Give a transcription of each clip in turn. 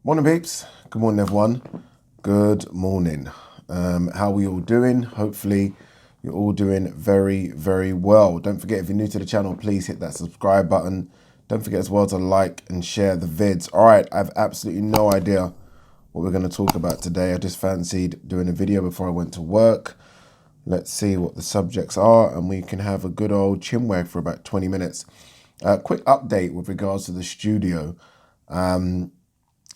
Morning, peeps. Good morning, everyone. Good morning. How are we all doing? Hopefully, you're all doing very, very well. Don't forget, if you're new to the channel, please hit that subscribe button. Don't forget as well to like and share the vids. All right, I have absolutely no idea what we're going to talk about today. I just fancied doing a video before I went to work. Let's see what the subjects are, and we can have a good old chinwag for about 20 minutes. Quick update with regards to the studio.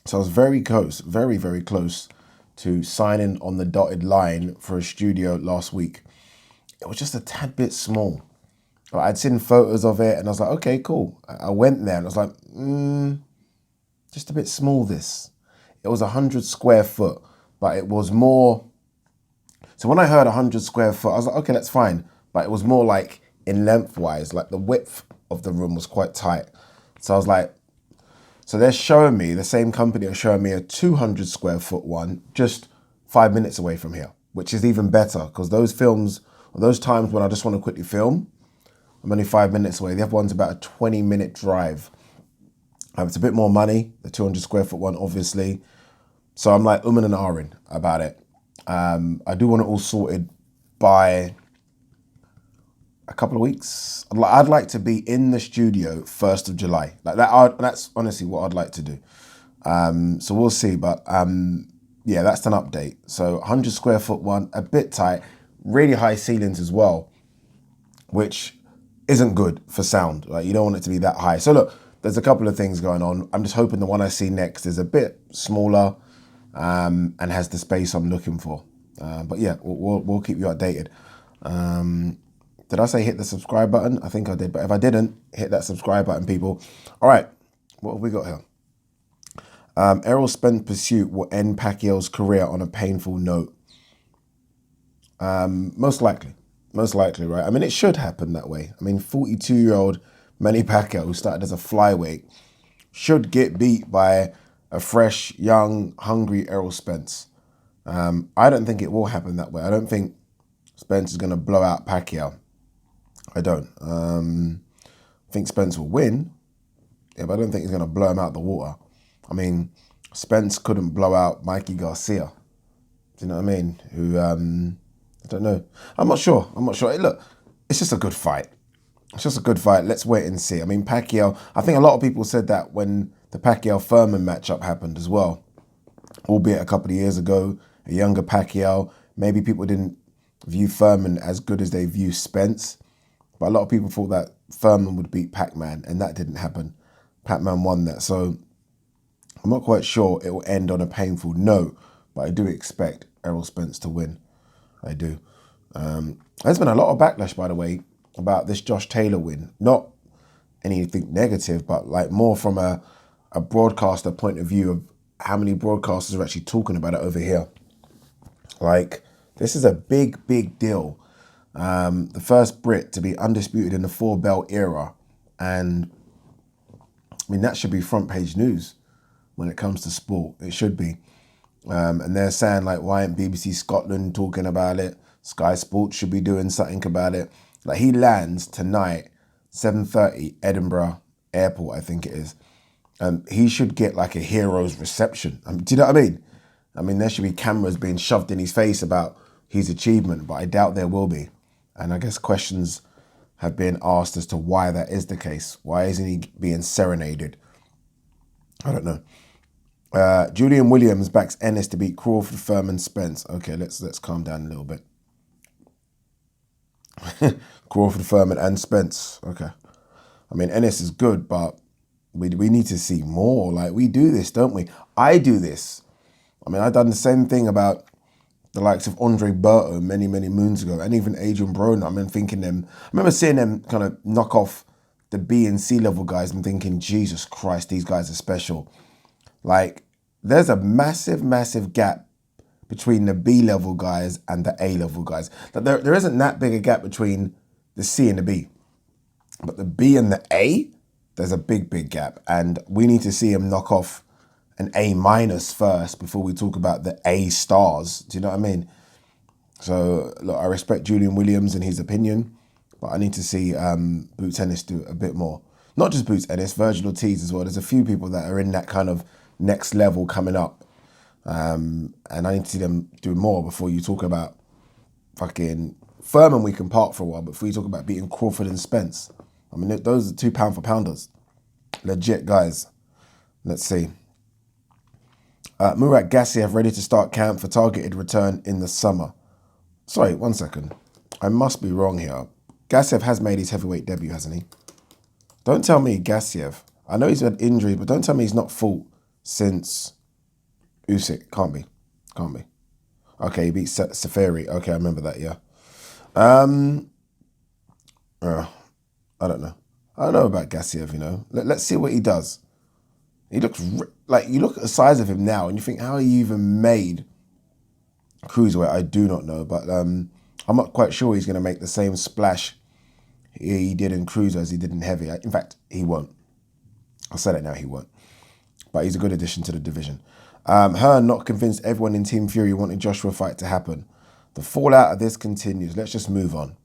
So I was very close, very, very close to signing on the dotted line for a studio last week. It was just a tad bit small. I'd seen photos of it and I was like, okay, cool. I went there and I was like, just a bit small this. It was 100 square foot, but it was more. So when I heard 100 square foot, I was like, okay, that's fine. But it was more like in lengthwise, like the width of the room was quite tight. So I was like, so they're showing me, the same company are showing me a 200 square foot one just 5 minutes away from here, which is even better because those films, or those times when I just want to quickly film, I'm only 5 minutes away. The other one's about a 20-minute drive. It's a bit more money, the 200 square foot one, obviously. So I'm like and ahhing about it. I do want it all sorted by a couple of weeks. I'd like to be in the studio 1st of July. Like that. That's honestly what I'd like to do. So we'll see. But yeah, that's an update. So 100 square foot one, a bit tight, really high ceilings as well, which isn't good for sound. Like you don't want it to be that high. So look, there's a couple of things going on. I'm just hoping the one I see next is a bit smaller and has the space I'm looking for. But yeah, we'll keep you updated. Did I say hit the subscribe button? I think I did, but if I didn't, hit that subscribe button, people. All right, what have we got here? Errol Spence pursuit will end Pacquiao's career on a painful note. Most likely, right? I mean, it should happen that way. I mean, 42-year-old Manny Pacquiao, who started as a flyweight, should get beat by a fresh, young, hungry Errol Spence. I don't think it will happen that way. I don't think Spence is going to blow out Pacquiao. I don't. I think Spence will win, yeah, but I don't think he's going to blow him out the water. I mean, Spence couldn't blow out Mikey Garcia. Do you know what I mean? Who, I don't know. I'm not sure. Hey, look, it's just a good fight. It's just a good fight. Let's wait and see. I mean, Pacquiao, I think a lot of people said that when the Pacquiao-Furman matchup happened as well, albeit a couple of years ago, a younger Pacquiao. Maybe people didn't view Furman as good as they view Spence. But a lot of people thought that Furman would beat Pac-Man, and that didn't happen. Pac-Man won that. So I'm not quite sure it will end on a painful note, but I do expect Errol Spence to win. I do. There's been a lot of backlash, by the way, about this Josh Taylor win. Not anything negative, but like more from a broadcaster point of view of how many broadcasters are actually talking about it over here. Like, this is a big, big deal. The first Brit to be undisputed in the 4-belt era. And I mean, that should be front page news when it comes to sport. It should be. And they're saying, like, why ain't BBC Scotland talking about it? Sky Sports should be doing something about it. Like, he lands tonight, 7:30, Edinburgh Airport, I think it is. He should get like a hero's reception. Do you know what I mean? I mean, there should be cameras being shoved in his face about his achievement, but I doubt there will be. And I guess questions have been asked as to why that is the case. Why isn't he being serenaded? I don't know. Julian Williams backs Ennis to beat Crawford, Furman, Spence. Okay, let's calm down a little bit. Crawford, Furman, and Spence. Okay. I mean, Ennis is good, but we need to see more. Like, we do this, don't we? I do this. I mean, I've done the same thing about the likes of Andre Berto many, many moons ago, and even Adrian Broner. I remember seeing them kind of knock off the B and C level guys and thinking, Jesus Christ, these guys are special. Like, there's a massive, massive gap between the B level guys and the A level guys. Like, there isn't that big a gap between the C and the B. But the B and the A, there's a big, big gap. And we need to see him knock off an A minus first before we talk about the A stars. Do you know what I mean? So, look, I respect Julian Williams and his opinion, but I need to see Boots Ennis do a bit more. Not just Boots Ennis, Virgil Ortiz as well. There's a few people that are in that kind of next level coming up. And I need to see them do more before you talk about fucking Furman. We can park for a while, but before you talk about beating Crawford and Spence. I mean, those are £2 for pounders. Legit, guys. Let's see. Murat Gassiev ready to start camp for targeted return in the summer. Sorry, 1 second. I must be wrong here. Gassiev has made his heavyweight debut, hasn't he? Don't tell me Gassiev. I know he's had injuries, but don't tell me he's not fought since Usyk. Can't be. Can't be. Okay, he beat Safari. Okay, I remember that, yeah. I don't know. I don't know about Gassiev, you know. Let's see what he does. He looks like, you look at the size of him now and you think, how he even made cruiserweight? I do not know, but I'm not quite sure he's going to make the same splash he did in cruiser as he did in heavy. In fact, he won't. I'll say that now, he won't. But he's a good addition to the division. Hearn not convinced everyone in Team Fury wanted Joshua fight to happen. The fallout of this continues. Let's just move on.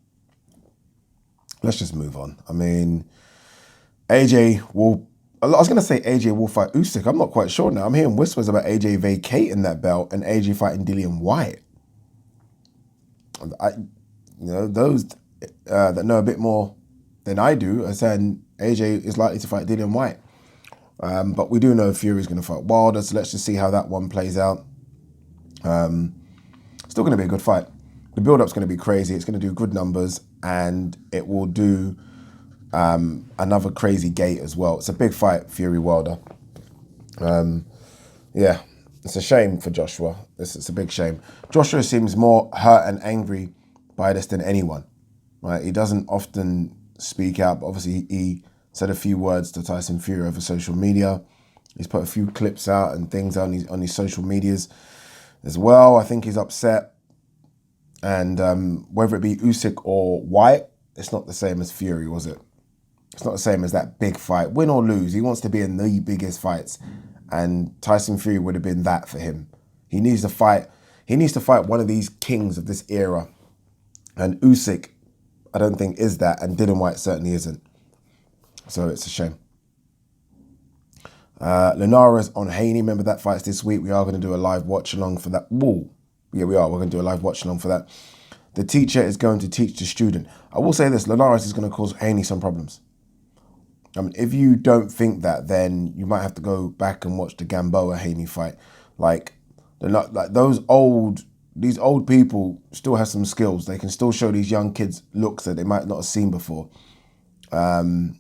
Let's just move on. I mean, AJ will... I was going to say AJ will fight Usyk. I'm not quite sure now. I'm hearing whispers about AJ vacating that belt and AJ fighting Dillian Whyte. Those that know a bit more than I do are saying AJ is likely to fight Dillian Whyte. But we do know Fury's going to fight Wilder, so let's just see how that one plays out. Still going to be a good fight. The build-up's going to be crazy. It's going to do good numbers, and it will do another crazy gate as well. It's a big fight, Fury-Wilder. Yeah, it's a shame for Joshua. It's a big shame. Joshua seems more hurt and angry by this than anyone. Right? He doesn't often speak out, but obviously he said a few words to Tyson Fury over social media. He's put a few clips out and things on his social medias as well. I think he's upset. And whether it be Usyk or Whyte, it's not the same as Fury, was it? It's not the same as that big fight. Win or lose, he wants to be in the biggest fights. And Tyson Fury would have been that for him. He needs to fight. He needs to fight one of these kings of this era. And Usyk, I don't think, is that. And Dillian Whyte certainly isn't. So it's a shame. Linares on Haney. Remember that fight's this week. We are going to do a live watch along for that. Whoa. Yeah, we are. We're going to do a live watch along for that. The teacher is going to teach the student. I will say this. Linares is going to cause Haney some problems. I mean, if you don't think that, then you might have to go back and watch the Gamboa Haney fight. Like, they're not like these old people still have some skills. They can still show these young kids looks that they might not have seen before. And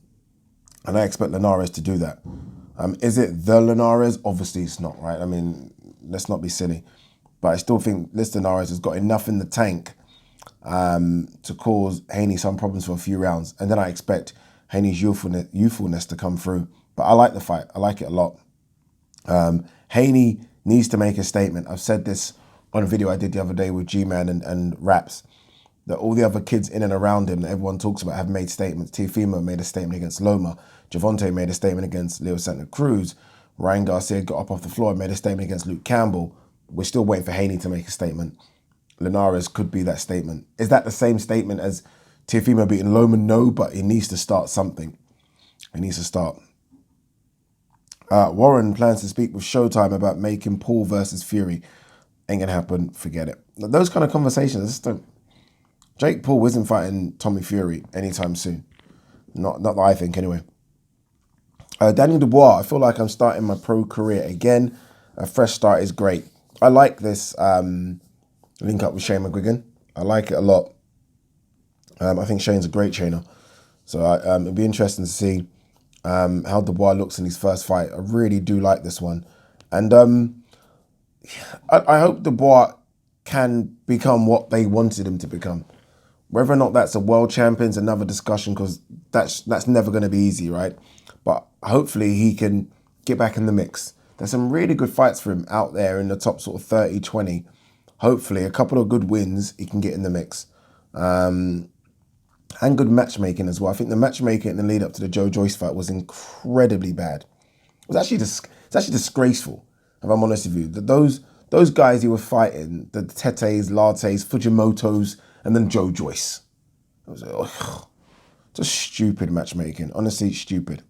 I expect Linares to do that. Is it the Linares? Obviously it's not, right? I mean, let's not be silly. But I still think Linares has got enough in the tank to cause Haney some problems for a few rounds. And then I expect Haney's youthfulness to come through. But I like the fight. I like it a lot. Haney needs to make a statement. I've said this on a video I did the other day with G-Man and Raps, that all the other kids in and around him that everyone talks about have made statements. Teofimo made a statement against Loma. Javante made a statement against Leo Santa Cruz. Ryan Garcia got up off the floor and made a statement against Luke Campbell. We're still waiting for Haney to make a statement. Linares could be that statement. Is that the same statement as Teofimo beating Loma? No, but he needs to start something. He needs to start. Warren plans to speak with Showtime about making Paul versus Fury. Ain't gonna happen. Forget it. Those kind of conversations, I just don't. Jake Paul isn't fighting Tommy Fury anytime soon. Not that I think, anyway. Daniel Dubois, I feel like I'm starting my pro career again. A fresh start is great. I like this link up with Shane McGuigan. I like it a lot. I think Shane's a great trainer. So it'll be interesting to see how Dubois looks in his first fight. I really do like this one. And I hope Dubois can become what they wanted him to become. Whether or not that's a world champion's another discussion, because that's never going to be easy, right? But hopefully he can get back in the mix. There's some really good fights for him out there in the top sort of 30, 20. Hopefully a couple of good wins, he can get in the mix. And good matchmaking as well. I think the matchmaking in the lead up to the Joe Joyce fight was incredibly bad. It was actually disgraceful, if I'm honest with you. Those guys he was fighting, the Tetes, Lattes, Fujimotos, and then Joe Joyce. It was just stupid matchmaking. Honestly, stupid.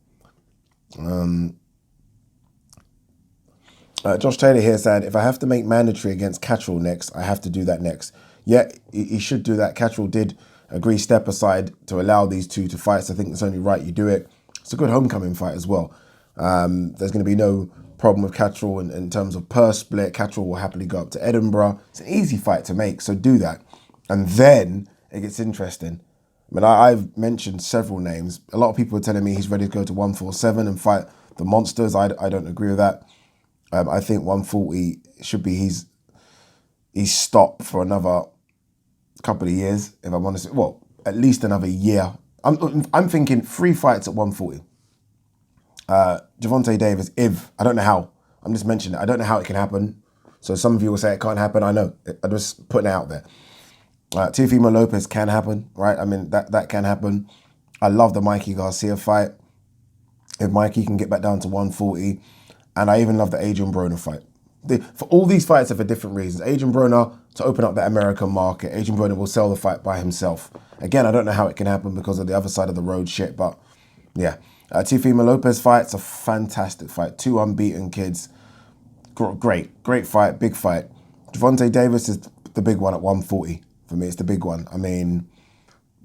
Josh Taylor here said, if I have to make mandatory against Catterall next, I have to do that next. Yeah, he should do that. Catterall did agree step aside to allow these two to fight, so I think it's only right you do it. It's a good homecoming fight as well. There's going to be no problem with Catterall in terms of purse split. Catterall will happily go up to Edinburgh. It's an easy fight to make, so do that. And then it gets interesting. I mean, I've mentioned several names. A lot of people are telling me he's ready to go to 147 and fight the monsters. I don't agree with that. I think 140 should be his stop for another couple of years, if I'm honest. Well, at least another year. I'm thinking 3 fights at 140. Deontay Davis, I don't know how. I'm just mentioning it. I don't know how it can happen. So some of you will say it can't happen. I know. I'm just putting it out there. Teofimo Lopez can happen, right? I mean, that can happen. I love the Mikey Garcia fight. If Mikey can get back down to 140. And I even love the Adrian Broner fight. For all these fights are for different reasons. Adrian Broner, to open up the American market. Adrian Broner will sell the fight by himself. Again, I don't know how it can happen because of the other side of the road shit, but yeah. Teofimo Lopez fight's a fantastic fight. 2 unbeaten kids. Great fight, big fight. Deontay Davis is the big one at 140. For me, it's the big one. I mean,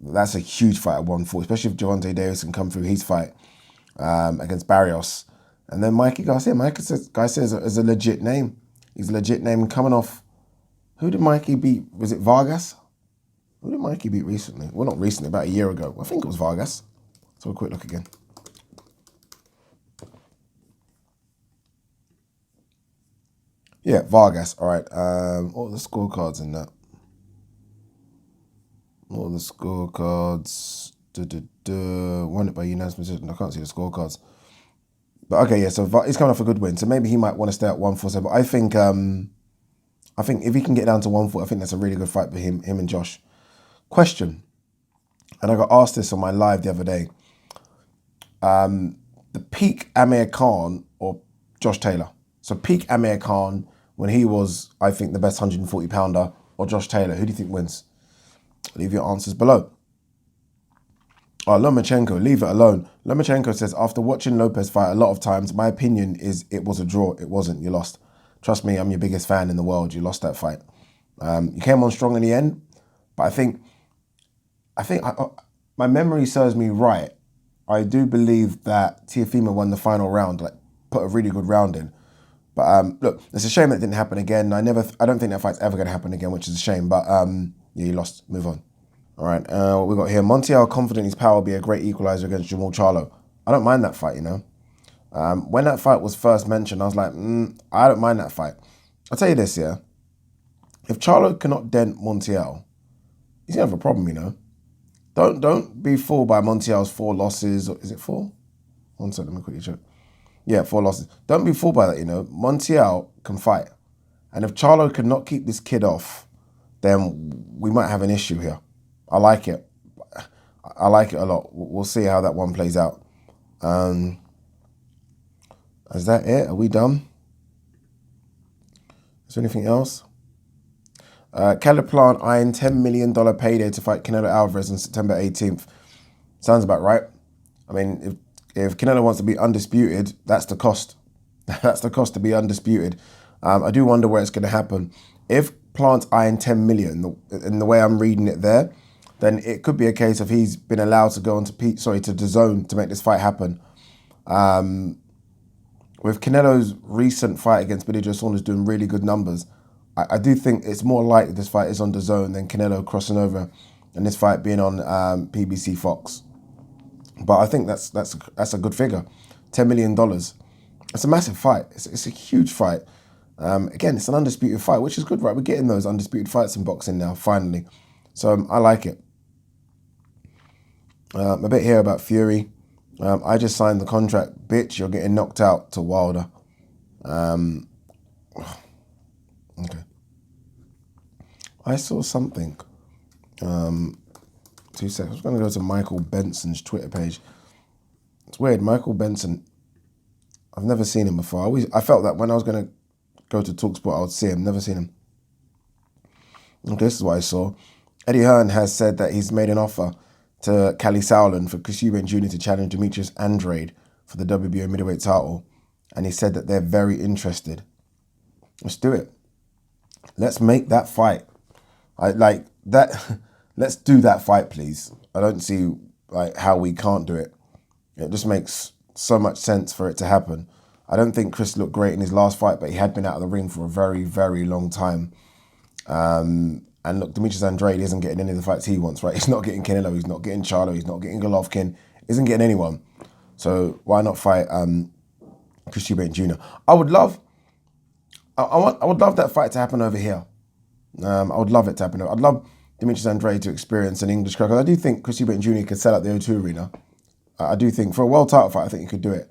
that's a huge fight at 140, especially if Deontay Davis can come through his fight against Barrios. And then Mikey Garcia. Garcia is a legit name. He's a legit name. Coming off, who did Mikey beat? Was it Vargas? Who did Mikey beat recently? Well, not recently, about a year ago. I think it was Vargas. Let's have a quick look again. Yeah, Vargas. All right. What are the scorecards in that? What are the scorecards? Won it by unanimous decision. I can't see the scorecards. But okay, yeah, so he's coming off a good win. So maybe he might want to stay at 147. But I think if he can get down to 140, I think that's a really good fight for him and Josh. Question, and I got asked this on my live the other day. The peak Amir Khan or Josh Taylor? So peak Amir Khan when he was, I think, the best 140 pounder, or Josh Taylor? Who do you think wins? Leave your answers below. Lomachenko, leave it alone. Lomachenko says, after watching Lopez fight a lot of times, my opinion is it was a draw. It wasn't. You lost. Trust me, I'm your biggest fan in the world. You lost that fight. You came on strong in the end, but I think my memory serves me right. I do believe that Teofimo won the final round, like put a really good round in. But look, it's a shame that didn't happen again. I don't think that fight's ever going to happen again, which is a shame. But yeah, you lost. Move on. All right, what we got here? Montiel confident his power will be a great equalizer against Jamal Charlo. I don't mind that fight, you know. When that fight was first mentioned, I was like, I don't mind that fight. I'll tell you this, yeah. If Charlo cannot dent Montiel, he's gonna have a problem, you know. Don't be fooled by Montiel's 4 losses. Is it 4? One second, let me quickly check. Yeah, 4 losses. Don't be fooled by that, you know. Montiel can fight, and if Charlo cannot keep this kid off, then we might have an issue here. I like it. I like it a lot. We'll see how that one plays out. Is that it? Are we done? Is there anything else? Caleb Plant eyeing $10 million payday to fight Canelo Alvarez on September 18th. Sounds about right. I mean, if Canelo wants to be undisputed, that's the cost. That's the cost to be undisputed. I do wonder where it's going to happen. If Plant's eyeing 10 million, in the way I'm reading it there, then it could be a case of he's been allowed to go on to DAZN to make this fight happen. With Canelo's recent fight against Billy Joe Saunders doing really good numbers, I do think it's more likely this fight is on DAZN than Canelo crossing over and this fight being on PBC Fox. But I think that's a good figure. $10 million. It's a massive fight. It's a huge fight. Again, it's an undisputed fight, which is good, right? We're getting those undisputed fights in boxing now, finally. So I like it. A bit here about Fury. I just signed the contract. Bitch, you're getting knocked out to Wilder. Okay. I saw something. 2 seconds. I was going to go to Michael Benson's Twitter page. It's weird. Michael Benson, I've never seen him before. I felt that when I was going to go to TalkSport, I would see him. Never seen him. Okay, this is what I saw. Eddie Hearn has said that he's made an offer to Cali Sauerland for Chris Eubank Jr. to challenge Demetrius Andrade for the WBO middleweight title. And he said that they're very interested. Let's do it. Let's make that fight. I like that. Let's do that fight, please. I don't see like how we can't do it. It just makes so much sense for it to happen. I don't think Chris looked great in his last fight, but he had been out of the ring for a very, very long time. And look, Demetrius Andrade isn't getting any of the fights he wants, right? He's not getting Canelo, he's not getting Charlo, he's not getting Golovkin, isn't getting anyone. So why not fight Chris Eubank Jr.? I would love that fight to happen over here. I would love it to happen. I'd love Demetrius Andrade to experience an English crowd. I do think Chris Eubank Jr. could sell out the O2 Arena. I do think for a world title fight, I think he could do it.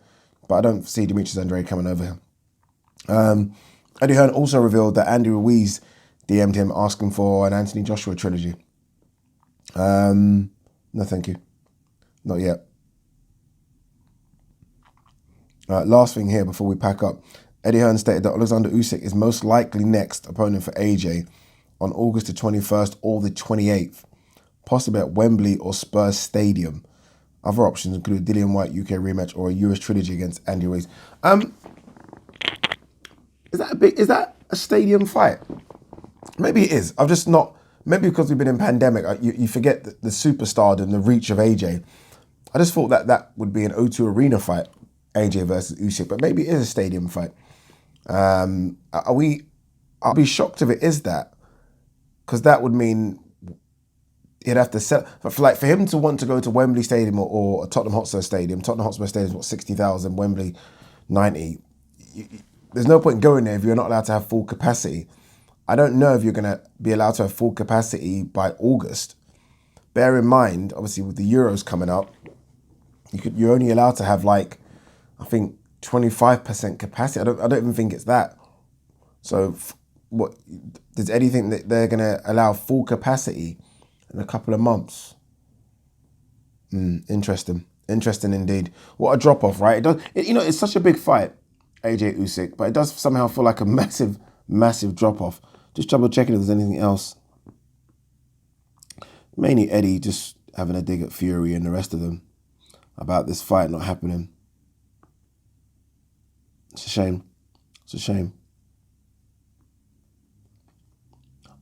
But I don't see Demetrius Andrade coming over here. Eddie Hearn also revealed that Andy Ruiz DM'd him asking for an Anthony Joshua trilogy. No, thank you. Not yet. Last thing here before we pack up. Eddie Hearn stated that Alexander Usyk is most likely next opponent for AJ on August the 21st or the 28th, possibly at Wembley or Spurs Stadium. Other options include a Dillian White UK rematch or a US trilogy against Andy Ruiz. Is that a stadium fight? Maybe it is. I've just not. Maybe because we've been in pandemic, you forget the superstar and the reach of AJ. I just thought that would be an O2 Arena fight, AJ versus Usyk, but maybe it is a stadium fight. I'll be shocked if it is that, because that would mean he'd have to sell. But for him to want to go to Wembley Stadium or Tottenham Hotspur Stadium is what, 60,000, Wembley 90. There's no point going there if you're not allowed to have full capacity. I don't know if you're going to be allowed to have full capacity by August. Bear in mind, obviously, with the Euros coming up, you're only allowed to have like, I think 25% capacity. I don't even think it's that. So, what does Eddie think that they're going to allow full capacity in a couple of months? Interesting indeed. What a drop off, right? It's such a big fight, AJ Usyk, but it does somehow feel like a massive drop off. Just double checking if there's anything else. Mainly Eddie just having a dig at Fury and the rest of them about this fight not happening. It's a shame.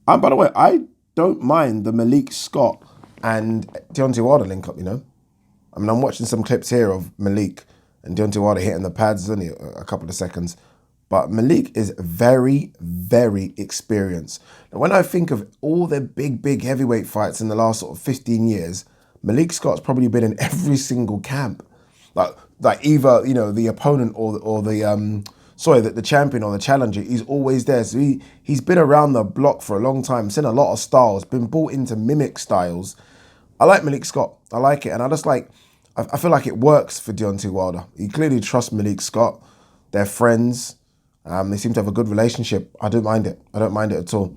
And by the way, I don't mind the Malik Scott and Deontay Wilder link up, I mean, I'm watching some clips here of Malik and Deontay Wilder hitting the pads, only a couple of seconds. But Malik is very, very experienced. Now, when I think of all the big heavyweight fights in the last sort of 15 years, Malik Scott's probably been in every single camp. Like either, the opponent or the champion or the challenger, he's always there. So he's been around the block for a long time, seen a lot of styles, been brought into mimic styles. I like Malik Scott. I like it. And I feel like it works for Deontay Wilder. He clearly trusts Malik Scott. They're friends. They seem to have a good relationship. I don't mind it. I don't mind it at all.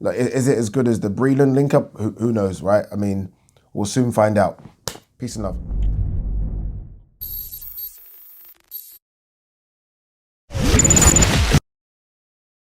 Is it as good as the Breland link up? Who knows, right? I mean, we'll soon find out. Peace and love.